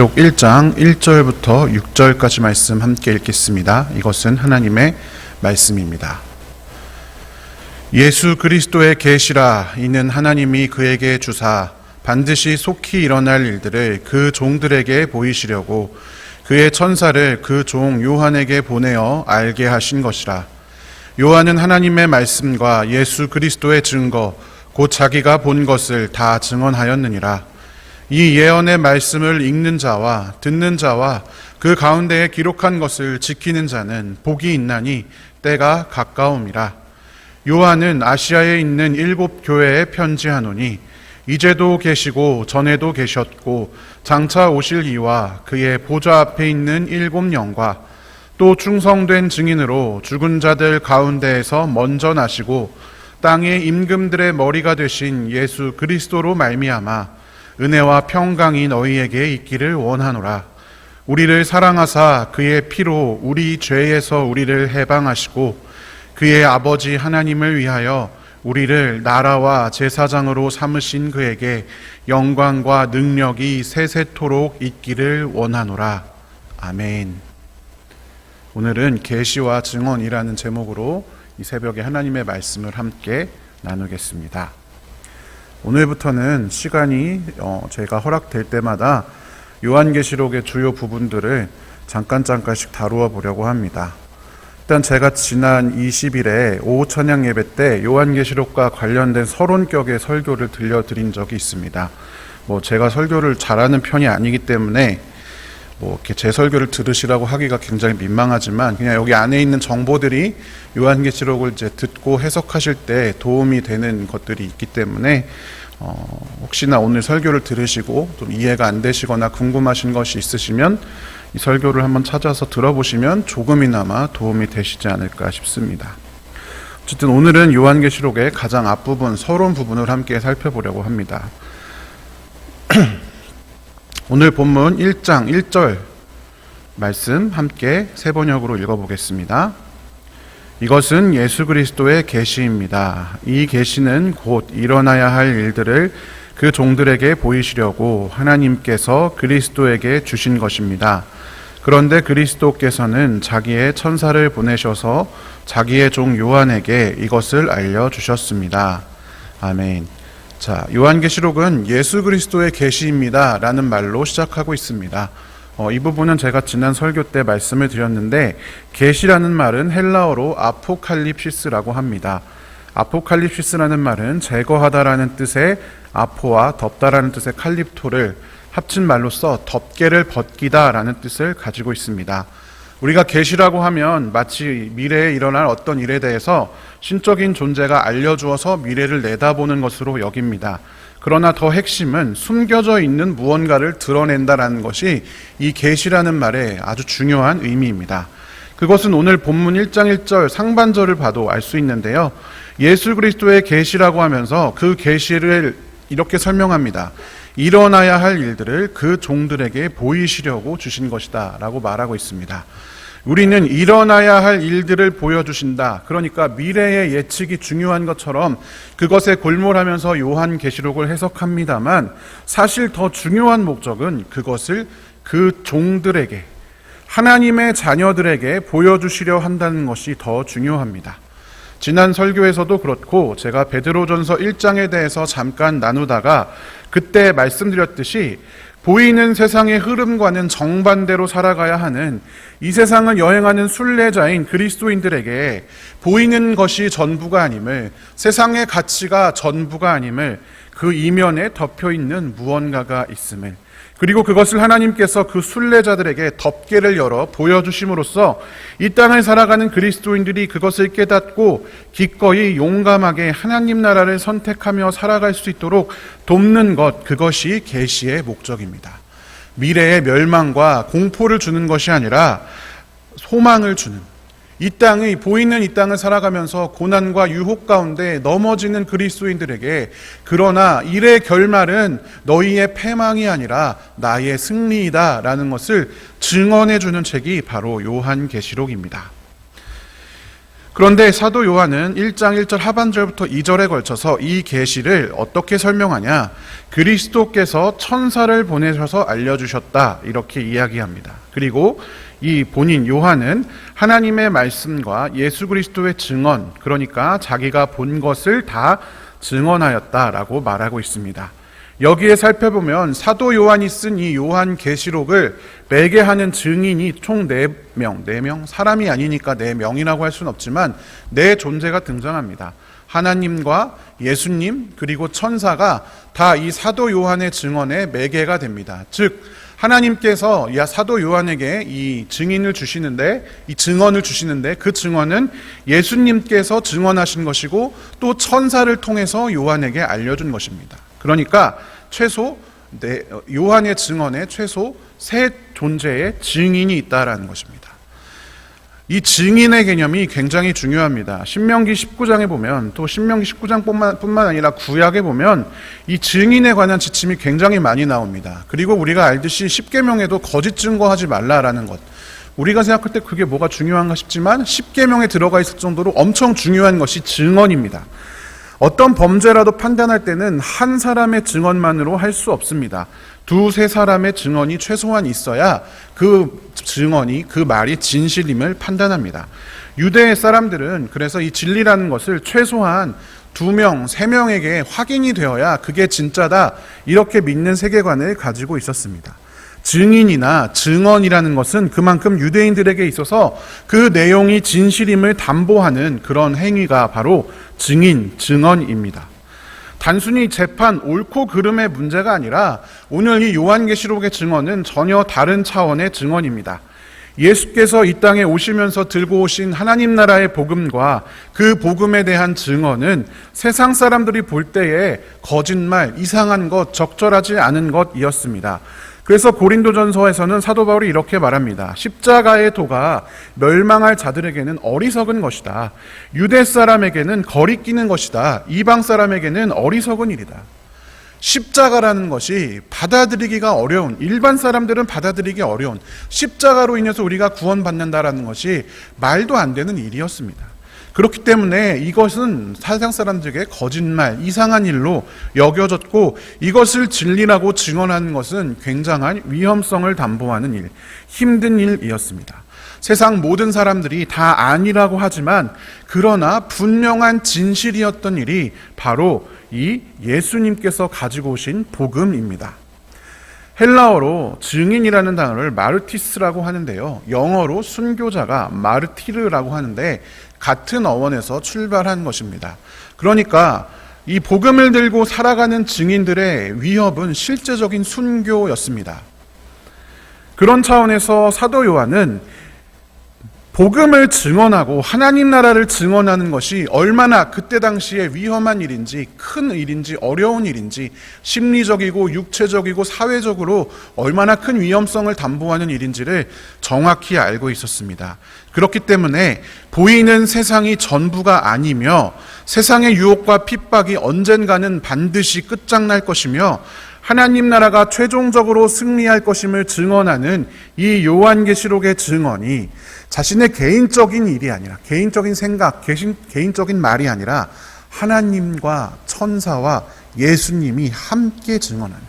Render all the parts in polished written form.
계시록 1장 1절부터 6절까지 말씀 함께 읽겠습니다. 이것은 하나님의 말씀입니다. 예수 그리스도의 계시라. 이는 하나님이 그에게 주사 반드시 속히 일어날 일들을 그 종들에게 보이시려고 그의 천사를 그 종 요한에게 보내어 알게 하신 것이라. 요한은 하나님의 말씀과 예수 그리스도의 증거 곧 자기가 본 것을 다 증언하였느니라. 이 예언의 말씀을 읽는 자와 듣는 자와 그 가운데에 기록한 것을 지키는 자는 복이 있나니 때가 가까움이라. 요한은 아시아에 있는 7 교회에 편지하노니 이제도 계시고 전에도 계셨고 장차 오실 이와 그의 보좌 앞에 있는 7 영과 또 충성된 증인으로 죽은 자들 가운데에서 먼저 나시고 땅의 임금들의 머리가 되신 예수 그리스도로 말미암아 은혜와 평강이 너희에게 있기를 원하노라. 우리를 사랑하사 그의 피로 우리 죄에서 우리를 해방하시고 그의 아버지 하나님을 위하여 우리를 나라와 제사장으로 삼으신 그에게 영광과 능력이 세세토록 있기를 원하노라. 아멘. 오늘은 계시와 증언이라는 제목으로 이 새벽에 하나님의 말씀을 함께 나누겠습니다. 오늘부터는 시간이 제가 허락될 때마다 요한계시록의 주요 부분들을 잠깐씩 다루어 보려고 합니다. 일단 제가 지난 20일에 오후 찬양 예배 때 요한계시록과 관련된 서론격의 설교를 들려드린 적이 있습니다. 제가 설교를 잘하는 편이 아니기 때문에 이렇게 제 설교를 들으시라고 하기가 굉장히 민망하지만 그냥 여기 안에 있는 정보들이 요한계시록을 이제 듣고 해석하실 때 도움이 되는 것들이 있기 때문에 혹시나 오늘 설교를 들으시고 좀 이해가 안 되시거나 궁금하신 것이 있으시면 이 설교를 한번 찾아서 들어보시면 조금이나마 도움이 되시지 않을까 싶습니다. 어쨌든 오늘은 요한계시록의 가장 앞부분 서론 부분을 함께 살펴보려고 합니다. 오늘 본문 1장 1절 말씀 함께 세 번역으로 읽어보겠습니다. 이것은 예수 그리스도의 계시입니다. 이 계시는 곧 일어나야 할 일들을 그 종들에게 보이시려고 하나님께서 그리스도에게 주신 것입니다. 그런데 그리스도께서는 자기의 천사를 보내셔서 자기의 종 요한에게 이것을 알려주셨습니다. 아멘. 자, 요한계시록은 예수 그리스도의 계시입니다 라는 말로 시작하고 있습니다. 이 부분은 제가 지난 설교 때 말씀을 드렸는데 계시라는 말은 헬라어로 아포칼립시스라고 합니다. 아포칼립시스라는 말은 제거하다라는 뜻의 아포와 덮다라는 뜻의 칼립토를 합친 말로써 덮개를 벗기다라는 뜻을 가지고 있습니다. 우리가 계시라고 하면 마치 미래에 일어날 어떤 일에 대해서 신적인 존재가 알려주어서 미래를 내다보는 것으로 여깁니다. 그러나 더 핵심은 숨겨져 있는 무언가를 드러낸다라는 것이 이 계시라는 말의 아주 중요한 의미입니다. 그것은 오늘 본문 1장 1절 상반절을 봐도 알 수 있는데요. 예수 그리스도의 계시라고 하면서 그 계시를 이렇게 설명합니다. 일어나야 할 일들을 그 종들에게 보이시려고 주신 것이다 라고 말하고 있습니다. 우리는 일어나야 할 일들을 보여주신다. 그러니까 미래의 예측이 중요한 것처럼 그것에 골몰하면서 요한계시록을 해석합니다만 사실 더 중요한 목적은 그것을 그 종들에게 하나님의 자녀들에게 보여주시려 한다는 것이 더 중요합니다. 지난 설교에서도 그렇고 제가 베드로전서 1장에 대해서 잠깐 나누다가 그때 말씀드렸듯이 보이는 세상의 흐름과는 정반대로 살아가야 하는 이 세상을 여행하는 순례자인 그리스도인들에게 보이는 것이 전부가 아님을, 세상의 가치가 전부가 아님을, 그 이면에 덮여있는 무언가가 있음을, 그리고 그것을 하나님께서 그 순례자들에게 덮개를 열어 보여주심으로써 이 땅을 살아가는 그리스도인들이 그것을 깨닫고 기꺼이 용감하게 하나님 나라를 선택하며 살아갈 수 있도록 돕는 것, 그것이 계시의 목적입니다. 미래의 멸망과 공포를 주는 것이 아니라 소망을 주는, 보이는 이 땅을 살아가면서 고난과 유혹 가운데 넘어지는 그리스도인들에게 그러나 일의 결말은 너희의 패망이 아니라 나의 승리이다 라는 것을 증언해 주는 책이 바로 요한계시록입니다. 그런데 사도 요한은 1장 1절 하반절부터 2절에 걸쳐서 이 계시를 어떻게 설명하냐? 그리스도께서 천사를 보내셔서 알려주셨다, 이렇게 이야기합니다. 그리고 이 본인 요한은 하나님의 말씀과 예수 그리스도의 증언, 그러니까 자기가 본 것을 다 증언하였다라고 말하고 있습니다. 여기에 살펴보면 사도 요한이 쓴 이 요한 계시록을 매개하는 증인이 총 4명, 사람이 아니니까 4명이라고 할 수는 없지만 4 존재가 등장합니다. 하나님과 예수님 그리고 천사가 다 이 사도 요한의 증언에 매개가 됩니다. 즉 하나님께서 이 사도 요한에게 이 증인을 주시는데, 이 증언을 주시는데, 그 증언은 예수님께서 증언하신 것이고 또 천사를 통해서 요한에게 알려준 것입니다. 그러니까 요한의 증언에 최소 3 존재의 증인이 있다라는 것입니다. 이 증인의 개념이 굉장히 중요합니다. 신명기 19장에 보면, 또 신명기 19장뿐만 아니라 구약에 보면 이 증인에 관한 지침이 굉장히 많이 나옵니다. 그리고 우리가 알듯이 십계명에도 거짓 증거하지 말라라는 것, 우리가 생각할 때 그게 뭐가 중요한가 싶지만 십계명에 들어가 있을 정도로 엄청 중요한 것이 증언입니다. 어떤 범죄라도 판단할 때는 한 사람의 증언만으로 할 수 없습니다. 2-3 사람의 증언이 최소한 있어야 그 증언이, 그 말이 진실임을 판단합니다. 유대 사람들은 그래서 이 진리라는 것을 최소한 2명, 3명에게 확인이 되어야 그게 진짜다, 이렇게 믿는 세계관을 가지고 있었습니다. 증인이나 증언이라는 것은 그만큼 유대인들에게 있어서 그 내용이 진실임을 담보하는 그런 행위가 바로 증인, 증언입니다. 단순히 재판, 옳고 그름의 문제가 아니라 오늘 이 요한계시록의 증언은 전혀 다른 차원의 증언입니다. 예수께서 이 땅에 오시면서 들고 오신 하나님 나라의 복음과 그 복음에 대한 증언은 세상 사람들이 볼 때에 거짓말, 이상한 것, 적절하지 않은 것이었습니다. 그래서 고린도전서에서는 사도 바울이 이렇게 말합니다. 십자가의 도가 멸망할 자들에게는 어리석은 것이다. 유대 사람에게는 거리끼는 것이다. 이방 사람에게는 어리석은 일이다. 십자가라는 것이 받아들이기가 어려운, 일반 사람들은 받아들이기 어려운, 십자가로 인해서 우리가 구원받는다라는 것이 말도 안 되는 일이었습니다. 그렇기 때문에 이것은 세상 사람들에게 거짓말, 이상한 일로 여겨졌고, 이것을 진리라고 증언하는 것은 굉장한 위험성을 담보하는 일, 힘든 일이었습니다. 세상 모든 사람들이 다 아니라고 하지만 그러나 분명한 진실이었던 일이 바로 이 예수님께서 가지고 오신 복음입니다. 헬라어로 증인이라는 단어를 마르티스라고 하는데요, 영어로 순교자가 마르티르라고 하는데 같은 어원에서 출발한 것입니다. 그러니까 이 복음을 들고 살아가는 증인들의 위협은 실제적인 순교였습니다. 그런 차원에서 사도 요한은 복음을 증언하고 하나님 나라를 증언하는 것이 얼마나 그때 당시에 위험한 일인지, 큰 일인지, 어려운 일인지, 심리적이고 육체적이고 사회적으로 얼마나 큰 위험성을 담보하는 일인지를 정확히 알고 있었습니다. 그렇기 때문에 보이는 세상이 전부가 아니며 세상의 유혹과 핍박이 언젠가는 반드시 끝장날 것이며 하나님 나라가 최종적으로 승리할 것임을 증언하는 이 요한계시록의 증언이 자신의 개인적인 일이 아니라, 개인적인 생각, 개인적인 말이 아니라 하나님과 천사와 예수님이 함께 증언하는,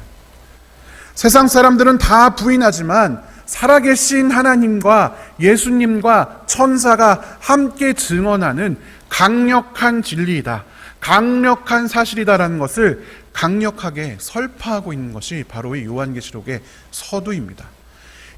세상 사람들은 다 부인하지만 살아계신 하나님과 예수님과 천사가 함께 증언하는 강력한 진리이다, 강력한 사실이다라는 것을 강력하게 설파하고 있는 것이 바로 이 요한계시록의 서두입니다.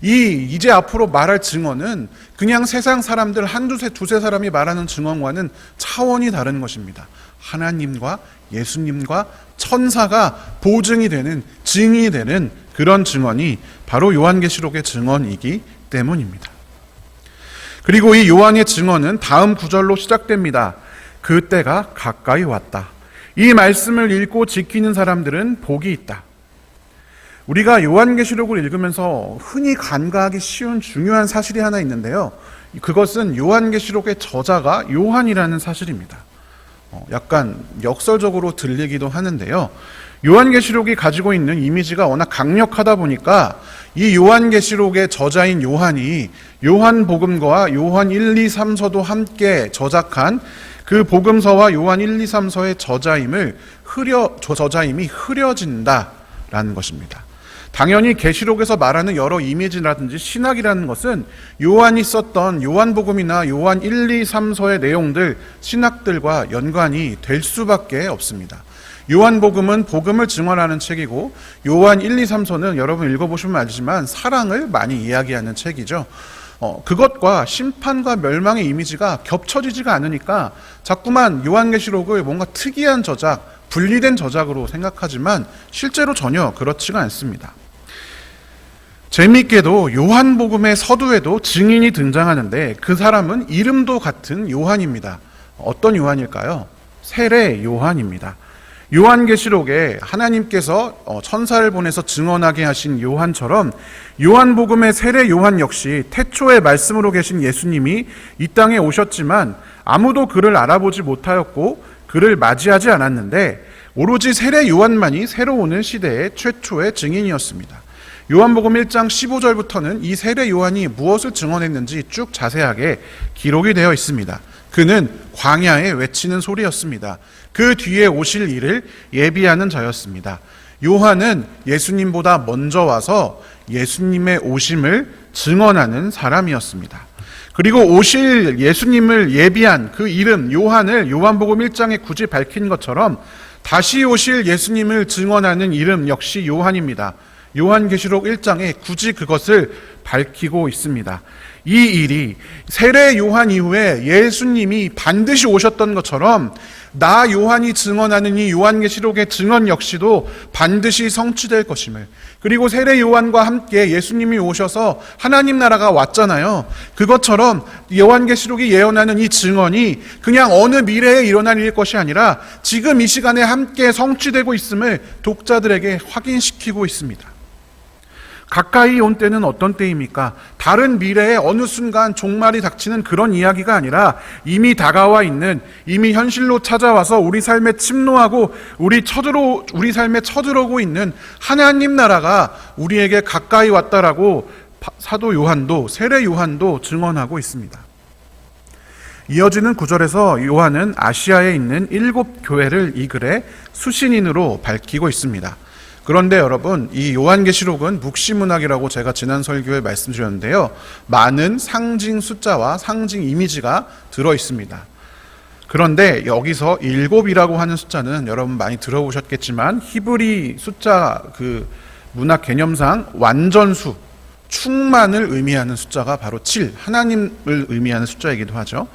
이제 앞으로 말할 증언은 그냥 세상 사람들 두세 사람이 말하는 증언과는 차원이 다른 것입니다. 하나님과 예수님과 천사가 보증이 되는, 증인이 되는 그런 증언이 바로 요한계시록의 증언이기 때문입니다. 그리고 이 요한의 증언은 다음 구절로 시작됩니다. 그 때가 가까이 왔다. 이 말씀을 읽고 지키는 사람들은 복이 있다. 우리가 요한계시록을 읽으면서 흔히 간과하기 쉬운 중요한 사실이 하나 있는데요, 그것은 요한계시록의 저자가 요한이라는 사실입니다. 약간 역설적으로 들리기도 하는데요, 요한계시록이 가지고 있는 이미지가 워낙 강력하다 보니까 이 요한계시록의 저자인 요한이 요한복음과 요한 1, 2, 3서도 함께 저작한 그 복음서와 요한 1, 2, 3서의 저자임이 흐려진다라는 것입니다. 당연히 계시록에서 말하는 여러 이미지라든지 신학이라는 것은 요한이 썼던 요한복음이나 요한 1, 2, 3서의 내용들, 신학들과 연관이 될 수밖에 없습니다. 요한복음은 복음을 증언하는 책이고 요한 1, 2, 3서는 여러분 읽어보시면 알지만 사랑을 많이 이야기하는 책이죠. 그것과 심판과 멸망의 이미지가 겹쳐지지가 않으니까 자꾸만 요한계시록을 뭔가 특이한 저작, 분리된 저작으로 생각하지만 실제로 전혀 그렇지가 않습니다. 재미있게도 요한복음의 서두에도 증인이 등장하는데 그 사람은 이름도 같은 요한입니다. 어떤 요한일까요? 세례 요한입니다. 요한계시록에 하나님께서 천사를 보내서 증언하게 하신 요한처럼 요한복음의 세례 요한 역시 태초에 말씀으로 계신 예수님이 이 땅에 오셨지만 아무도 그를 알아보지 못하였고 그를 맞이하지 않았는데 오로지 세례 요한만이 새로 오는 시대의 최초의 증인이었습니다. 요한복음 1장 15절부터는 이 세례 요한이 무엇을 증언했는지 쭉 자세하게 기록이 되어 있습니다. 그는 광야에 외치는 소리였습니다. 그 뒤에 오실 이를 예비하는 자였습니다. 요한은 예수님보다 먼저 와서 예수님의 오심을 증언하는 사람이었습니다. 그리고 오실 예수님을 예비한 그 이름 요한을 요한복음 1장에 굳이 밝힌 것처럼 다시 오실 예수님을 증언하는 이름 역시 요한입니다. 요한계시록 1장에 굳이 그것을 밝히고 있습니다. 이 일이 세례 요한 이후에 예수님이 반드시 오셨던 것처럼 나 요한이 증언하는 이 요한계시록의 증언 역시도 반드시 성취될 것임을, 그리고 세례 요한과 함께 예수님이 오셔서 하나님 나라가 왔잖아요. 그것처럼 요한계시록이 예언하는 이 증언이 그냥 어느 미래에 일어날 일일 것이 아니라 지금 이 시간에 함께 성취되고 있음을 독자들에게 확인시키고 있습니다. 가까이 온 때는 어떤 때입니까? 다른 미래의 어느 순간 종말이 닥치는 그런 이야기가 아니라 이미 다가와 있는, 이미 현실로 찾아와서 우리 삶에 침노하고 우리 삶에 쳐들어오고 있는 하나님 나라가 우리에게 가까이 왔다라고 사도 요한도, 세례 요한도 증언하고 있습니다. 이어지는 구절에서 요한은 아시아에 있는 7 교회를 이 글에 수신인으로 밝히고 있습니다. 그런데 여러분, 이 요한계시록은 묵시문학이라고 제가 지난 설교에 말씀드렸는데요, 많은 상징 숫자와 상징 이미지가 들어있습니다. 그런데 여기서 7이라고 하는 숫자는 여러분 많이 들어보셨겠지만 히브리 숫자 그 문학 개념상 완전수, 충만을 의미하는 숫자가 바로 7, 하나님을 의미하는 숫자이기도 하죠.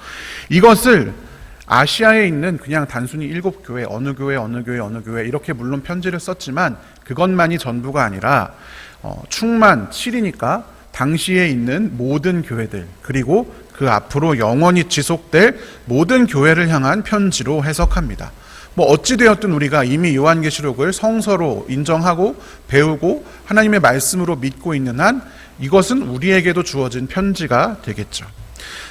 이것을 아시아에 있는 그냥 단순히 7 교회, 어느 교회 이렇게 물론 편지를 썼지만 그것만이 전부가 아니라 충만 7이니까 당시에 있는 모든 교회들, 그리고 그 앞으로 영원히 지속될 모든 교회를 향한 편지로 해석합니다. 어찌되었든 우리가 이미 요한계시록을 성서로 인정하고 배우고 하나님의 말씀으로 믿고 있는 한 이것은 우리에게도 주어진 편지가 되겠죠.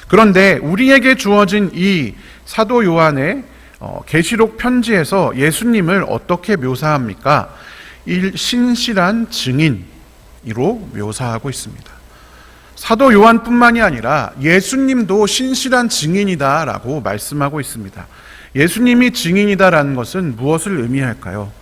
그런데 우리에게 주어진 이 사도 요한의 계시록 편지에서 예수님을 어떻게 묘사합니까? 신실한 증인으로 묘사하고 있습니다. 사도 요한뿐만이 아니라 예수님도 신실한 증인이다라고 말씀하고 있습니다. 예수님이 증인이다라는 것은 무엇을 의미할까요?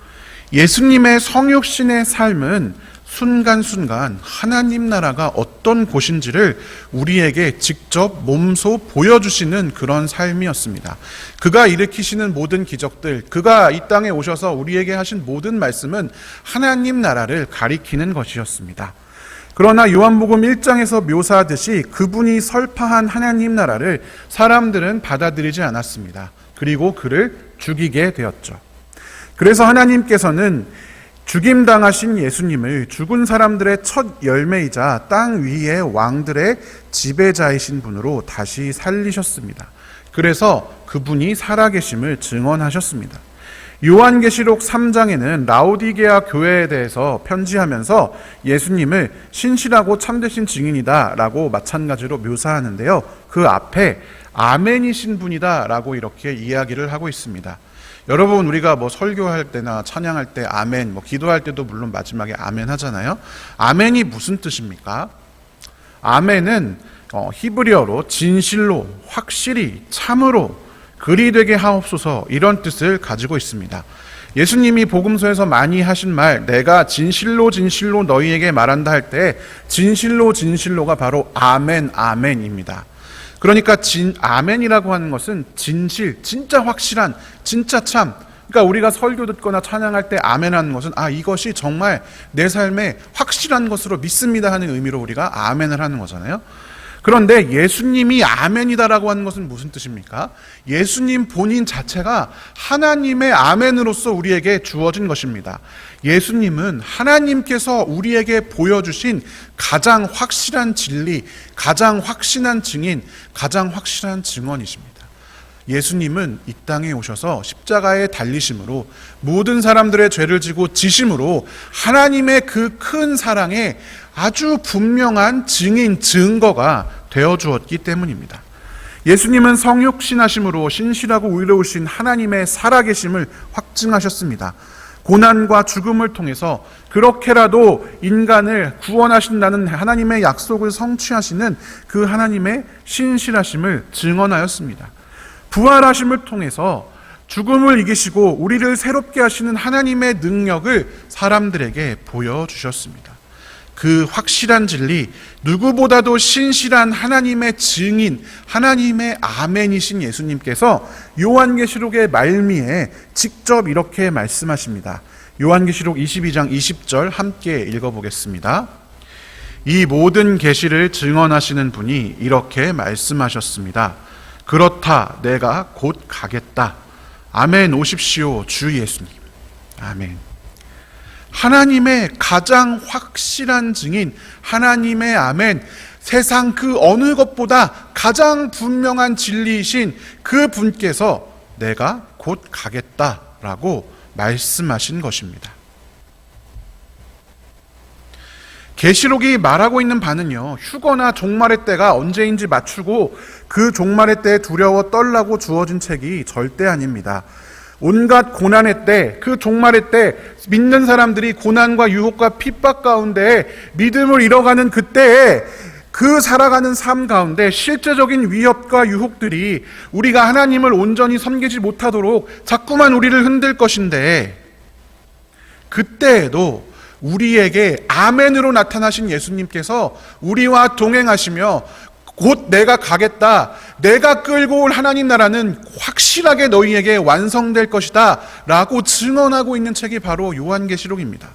예수님의 성육신의 삶은 순간순간 하나님 나라가 어떤 곳인지를 우리에게 직접 몸소 보여주시는 그런 삶이었습니다. 그가 일으키시는 모든 기적들, 그가 이 땅에 오셔서 우리에게 하신 모든 말씀은 하나님 나라를 가리키는 것이었습니다. 그러나 요한복음 1장에서 묘사하듯이 그분이 설파한 하나님 나라를 사람들은 받아들이지 않았습니다. 그리고 그를 죽이게 되었죠. 그래서 하나님께서는 죽임당하신 예수님을 죽은 사람들의 첫 열매이자 땅 위의 왕들의 지배자이신 분으로 다시 살리셨습니다. 그래서 그분이 살아계심을 증언하셨습니다. 요한계시록 3장에는 라오디게아 교회에 대해서 편지하면서 예수님을 신실하고 참되신 증인이다라고 마찬가지로 묘사하는데요, 그 앞에 아멘이신 분이다라고 이렇게 이야기를 하고 있습니다. 여러분, 우리가 뭐 설교할 때나 찬양할 때 아멘, 뭐 기도할 때도 물론 마지막에 아멘 하잖아요. 아멘이 무슨 뜻입니까? 아멘은 히브리어로 진실로, 확실히, 참으로, 그리 되게 하옵소서, 이런 뜻을 가지고 있습니다. 예수님이 복음서에서 많이 하신 말, 내가 진실로 진실로 너희에게 말한다 할 때 진실로 진실로가 바로 아멘, 아멘입니다. 그러니까 아멘이라고 하는 것은 진실, 진짜 확실한, 진짜 참. 그러니까 우리가 설교 듣거나 찬양할 때 아멘하는 것은 이것이 정말 내 삶에 확실한 것으로 믿습니다 하는 의미로 우리가 아멘을 하는 거잖아요. 그런데 예수님이 아멘이다라고 하는 것은 무슨 뜻입니까? 예수님 본인 자체가 하나님의 아멘으로서 우리에게 주어진 것입니다. 예수님은 하나님께서 우리에게 보여주신 가장 확실한 진리, 가장 확신한 증인, 가장 확실한 증언이십니다. 예수님은 이 땅에 오셔서 십자가에 달리심으로 모든 사람들의 죄를 지고 지심으로 하나님의 그 큰 사랑에 아주 분명한 증인, 증거가 되어 주었기 때문입니다. 예수님은 성육신하심으로 신실하고 의로우신 하나님의 살아계심을 확증하셨습니다. 고난과 죽음을 통해서 그렇게라도 인간을 구원하신다는 하나님의 약속을 성취하시는 그 하나님의 신실하심을 증언하였습니다. 부활하심을 통해서 죽음을 이기시고 우리를 새롭게 하시는 하나님의 능력을 사람들에게 보여주셨습니다. 그 확실한 진리, 누구보다도 신실한 하나님의 증인, 하나님의 아멘이신 예수님께서 요한계시록의 말미에 직접 이렇게 말씀하십니다. 요한계시록 22장 20절 함께 읽어보겠습니다. 이 모든 계시를 증언하시는 분이 이렇게 말씀하셨습니다. 그렇다, 내가 곧 가겠다. 아멘 오십시오, 주 예수님. 아멘. 하나님의 가장 확실한 증인, 하나님의 아멘, 세상 그 어느 것보다 가장 분명한 진리이신 그 분께서 내가 곧 가겠다라고 말씀하신 것입니다. 계시록이 말하고 있는 바는요, 휴거나 종말의 때가 언제인지 맞추고 그 종말의 때에 두려워 떨라고 주어진 책이 절대 아닙니다. 온갖 고난의 때, 그 종말의 때 믿는 사람들이 고난과 유혹과 핍박 가운데 믿음을 잃어가는 그때에 그 살아가는 삶 가운데 실제적인 위협과 유혹들이 우리가 하나님을 온전히 섬기지 못하도록 자꾸만 우리를 흔들 것인데, 그때에도 우리에게 아멘으로 나타나신 예수님께서 우리와 동행하시며 곧 내가 가겠다, 내가 끌고 올 하나님 나라는 확실하게 너희에게 완성될 것이다 라고 증언하고 있는 책이 바로 요한계시록입니다.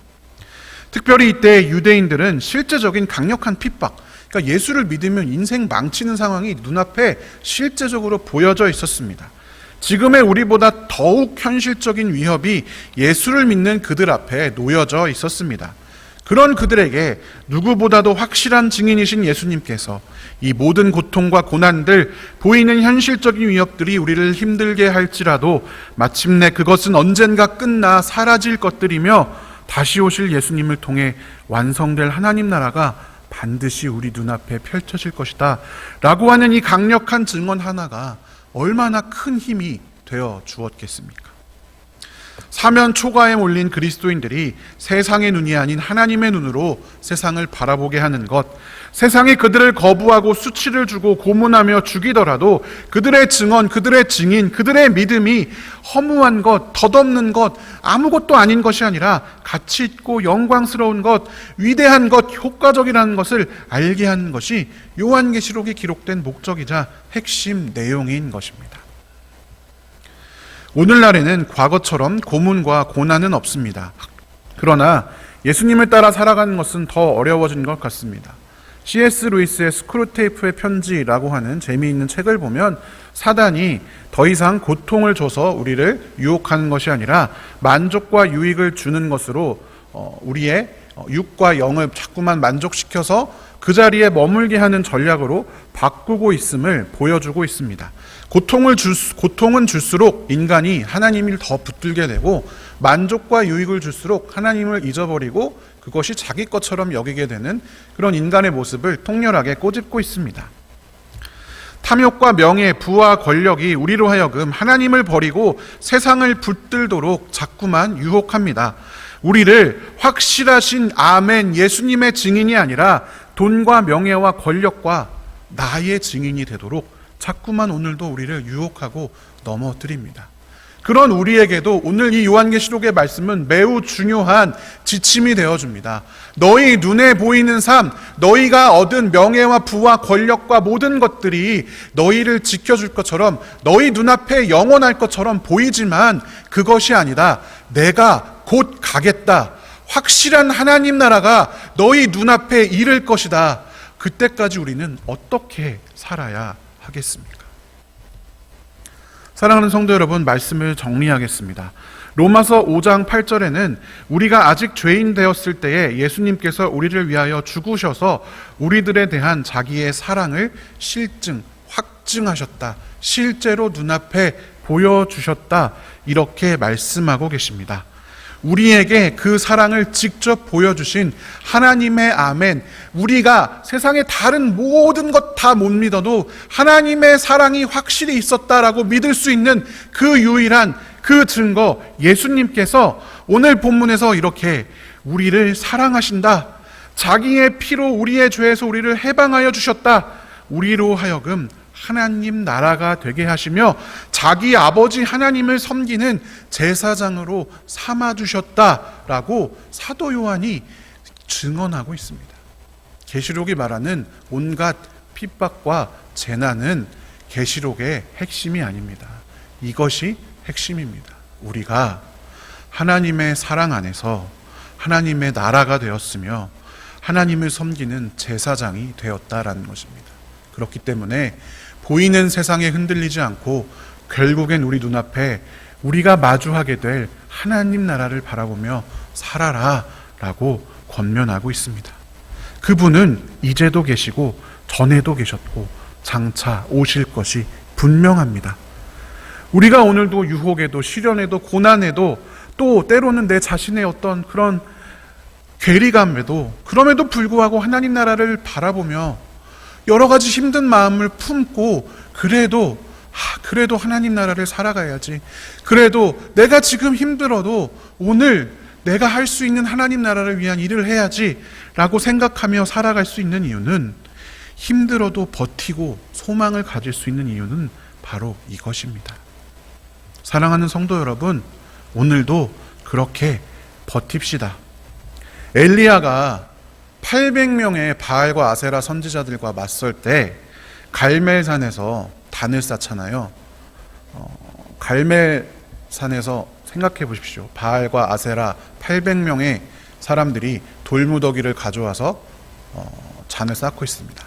특별히 이때 유대인들은 실제적인 강력한 핍박, 그러니까 예수를 믿으면 인생 망치는 상황이 눈앞에 실제적으로 보여져 있었습니다. 지금의 우리보다 더욱 현실적인 위협이 예수를 믿는 그들 앞에 놓여져 있었습니다. 그런 그들에게 누구보다도 확실한 증인이신 예수님께서 이 모든 고통과 고난들, 보이는 현실적인 위협들이 우리를 힘들게 할지라도 마침내 그것은 언젠가 끝나 사라질 것들이며 다시 오실 예수님을 통해 완성될 하나님 나라가 반드시 우리 눈앞에 펼쳐질 것이다 라고 하는 이 강력한 증언 하나가 얼마나 큰 힘이 되어 주었겠습니까? 사면 초가에 몰린 그리스도인들이 세상의 눈이 아닌 하나님의 눈으로 세상을 바라보게 하는 것, 세상이 그들을 거부하고 수치를 주고 고문하며 죽이더라도 그들의 증언, 그들의 증인, 그들의 믿음이 허무한 것, 덧없는 것, 아무것도 아닌 것이 아니라 가치 있고 영광스러운 것, 위대한 것, 효과적이라는 것을 알게 하는 것이 요한계시록에 기록된 목적이자 핵심 내용인 것입니다. 오늘날에는 과거처럼 고문과 고난은 없습니다. 그러나 예수님을 따라 살아가는 것은 더 어려워진 것 같습니다. C.S. 루이스의 스크루테이프의 편지라고 하는 재미있는 책을 보면 사단이 더 이상 고통을 줘서 우리를 유혹하는 것이 아니라 만족과 유익을 주는 것으로 우리의 육과 영을 자꾸만 만족시켜서 그 자리에 머물게 하는 전략으로 바꾸고 있음을 보여주고 있습니다. 고통은 줄수록 인간이 하나님을 더 붙들게 되고, 만족과 유익을 줄수록 하나님을 잊어버리고 그것이 자기 것처럼 여기게 되는 그런 인간의 모습을 통렬하게 꼬집고 있습니다. 탐욕과 명예, 부와 권력이 우리로 하여금 하나님을 버리고 세상을 붙들도록 자꾸만 유혹합니다. 우리를 확실하신 아멘 예수님의 증인이 아니라 돈과 명예와 권력과 나의 증인이 되도록 자꾸만 오늘도 우리를 유혹하고 넘어뜨립니다. 그런 우리에게도 오늘 이 요한계시록의 말씀은 매우 중요한 지침이 되어줍니다. 너희 눈에 보이는 삶, 너희가 얻은 명예와 부와 권력과 모든 것들이 너희를 지켜줄 것처럼, 너희 눈앞에 영원할 것처럼 보이지만 그것이 아니라 내가 곧 가겠다, 확실한 하나님 나라가 너희 눈앞에 이를 것이다. 그때까지 우리는 어떻게 살아야 하겠습니까? 사랑하는 성도 여러분, 말씀을 정리하겠습니다. 로마서 5장 8절에는 우리가 아직 죄인 되었을 때에 예수님께서 우리를 위하여 죽으셔서 우리들에 대한 자기의 사랑을 확증하셨다. 실제로 눈앞에 보여주셨다. 이렇게 말씀하고 계십니다. 우리에게 그 사랑을 직접 보여주신 하나님의 아멘, 우리가 세상의 다른 모든 것 다 못 믿어도 하나님의 사랑이 확실히 있었다라고 믿을 수 있는 그 유일한 그 증거, 예수님께서 오늘 본문에서 이렇게 우리를 사랑하신다, 자기의 피로 우리의 죄에서 우리를 해방하여 주셨다, 우리로 하여금 하나님 나라가 되게 하시며 자기 아버지 하나님을 섬기는 제사장으로 삼아주셨다라고 사도 요한이 증언하고 있습니다. 계시록이 말하는 온갖 핍박과 재난은 계시록의 핵심이 아닙니다. 이것이 핵심입니다. 우리가 하나님의 사랑 안에서 하나님의 나라가 되었으며 하나님을 섬기는 제사장이 되었다라는 것입니다. 그렇기 때문에 보이는 세상에 흔들리지 않고 결국엔 우리 눈앞에 우리가 마주하게 될 하나님 나라를 바라보며 살아라 라고 권면하고 있습니다. 그분은 이제도 계시고 전에도 계셨고 장차 오실 것이 분명합니다. 우리가 오늘도 유혹에도 시련에도 고난에도 또 때로는 내 자신의 어떤 그런 괴리감에도 그럼에도 불구하고 하나님 나라를 바라보며 여러 가지 힘든 마음을 품고 그래도 하나님 나라를 살아가야지, 그래도 내가 지금 힘들어도 오늘 내가 할 수 있는 하나님 나라를 위한 일을 해야지 라고 생각하며 살아갈 수 있는 이유는, 힘들어도 버티고 소망을 가질 수 있는 이유는 바로 이것입니다. 사랑하는 성도 여러분, 오늘도 그렇게 버팁시다. 엘리야가 800명의 바알과 아세라 선지자들과 맞설 때 갈멜산에서 단을 쌓잖아요. 갈멜산에서 생각해 보십시오. 바알과 아세라 800명의 사람들이 돌무더기를 가져와서 잔을 쌓고 있습니다.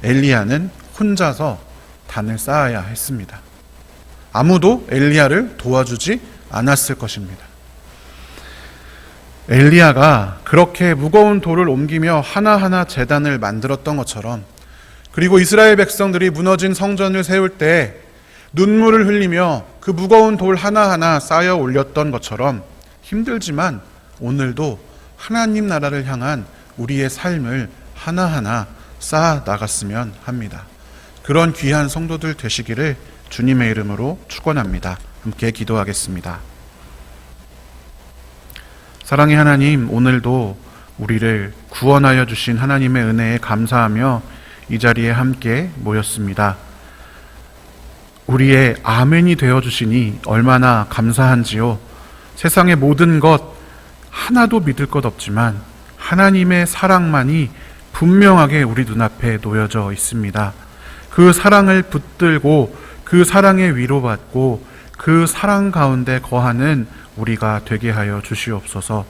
엘리야는 혼자서 단을 쌓아야 했습니다. 아무도 엘리야를 도와주지 않았을 것입니다. 엘리야가 그렇게 무거운 돌을 옮기며 하나하나 제단을 만들었던 것처럼, 그리고 이스라엘 백성들이 무너진 성전을 세울 때 눈물을 흘리며 그 무거운 돌 하나하나 쌓여 올렸던 것처럼 힘들지만 오늘도 하나님 나라를 향한 우리의 삶을 하나하나 쌓아 나갔으면 합니다. 그런 귀한 성도들 되시기를 주님의 이름으로 축원합니다. 함께 기도하겠습니다. 사랑의 하나님, 오늘도 우리를 구원하여 주신 하나님의 은혜에 감사하며 이 자리에 함께 모였습니다. 우리의 아멘이 되어주시니 얼마나 감사한지요. 세상의 모든 것 하나도 믿을 것 없지만 하나님의 사랑만이 분명하게 우리 눈앞에 놓여져 있습니다. 그 사랑을 붙들고 그 사랑에 위로받고 그 사랑 가운데 거하는 우리가 되게 하여 주시옵소서.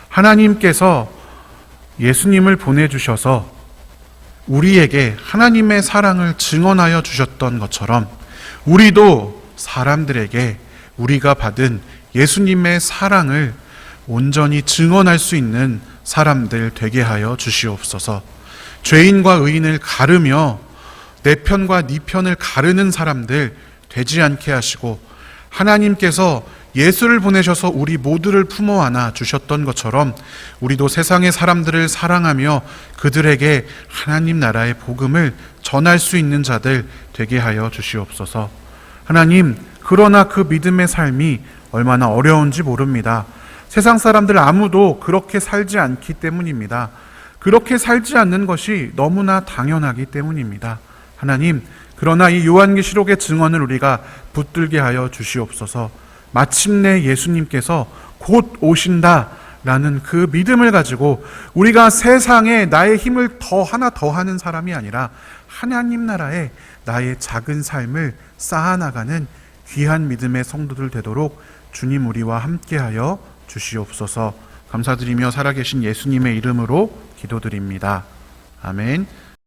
하나님께서 예수님을 보내주셔서 우리에게 하나님의 사랑을 증언하여 주셨던 것처럼 우리도 사람들에게 우리가 받은 예수님의 사랑을 온전히 증언할 수 있는 사람들 되게 하여 주시옵소서. 죄인과 의인을 가르며 내 편과 네 편을 가르는 사람들 되지 않게 하시고, 하나님께서 예수를 보내셔서 우리 모두를 품어 안아 주셨던 것처럼 우리도 세상의 사람들을 사랑하며 그들에게 하나님 나라의 복음을 전할 수 있는 자들 되게 하여 주시옵소서. 하나님, 그러나 그 믿음의 삶이 얼마나 어려운지 모릅니다. 세상 사람들 아무도 그렇게 살지 않기 때문입니다. 그렇게 살지 않는 것이 너무나 당연하기 때문입니다. 하나님, 그러나 이 요한계시록의 증언을 우리가 붙들게 하여 주시옵소서. 마침내 예수님께서 곧 오신다라는 그 믿음을 가지고 우리가 세상에 나의 힘을 하나 더하는 사람이 아니라 하나님 나라에 나의 작은 삶을 쌓아나가는 귀한 믿음의 성도들 되도록 주님 우리와 함께하여 주시옵소서. 감사드리며 살아계신 예수님의 이름으로 기도드립니다. 아멘.